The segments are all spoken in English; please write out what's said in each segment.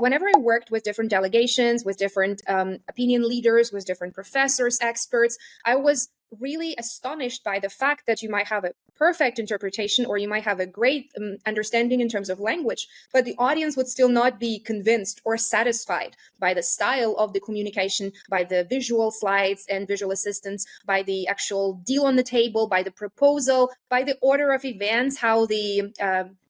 whenever I worked with different delegations, with different opinion leaders, with different professors, experts, I was really astonished by the fact that you might have a perfect interpretation or you might have a great understanding in terms of language, but the audience would still not be convinced or satisfied by the style of the communication, by the visual slides and visual assistance, by the actual deal on the table, by the proposal, by the order of events, how the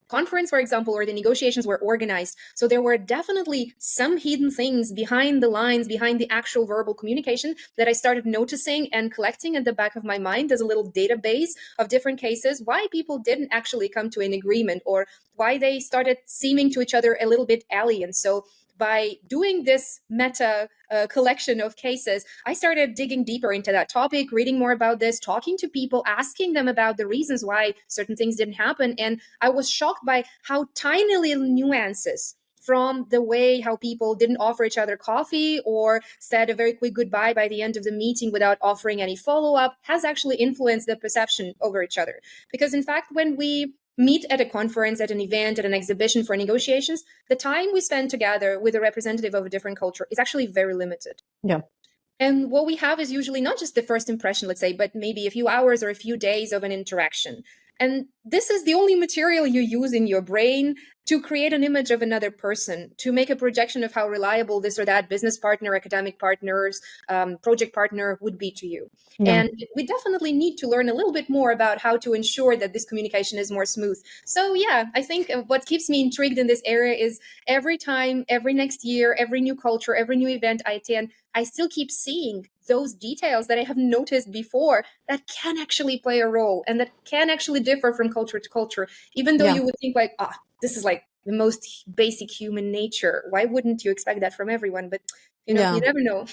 conference, for example, or the negotiations were organized. So there were definitely some hidden things behind the lines, behind the actual verbal communication that I started noticing and collecting at the back of my mind as a little database of different cases, why people didn't actually come to an agreement or why they started seeming to each other a little bit alien. So by doing this meta collection of cases, I started digging deeper into that topic, reading more about this, talking to people, asking them about the reasons why certain things didn't happen. And I was shocked by how tiny little nuances, from the way how people didn't offer each other coffee or said a very quick goodbye by the end of the meeting without offering any follow-up, has actually influenced the perception over each other. Because in fact, when we meet at a conference, at an event, at an exhibition for negotiations, the time we spend together with a representative of a different culture is actually very limited. Yeah. And what we have is usually not just the first impression, let's say, but maybe a few hours or a few days of an interaction. And this is the only material you use in your brain to create an image of another person, to make a projection of how reliable this or that business partner, academic partners, project partner would be to you. Yeah. And we definitely need to learn a little bit more about how to ensure that this communication is more smooth. So yeah, I think what keeps me intrigued in this area is every time, every next year, every new culture, every new event I attend, I still keep seeing those details that I haven't noticed before that can actually play a role and that can actually differ from culture to culture, even though you would think like, this is like the most basic human nature. Why wouldn't you expect that from everyone? But you never know.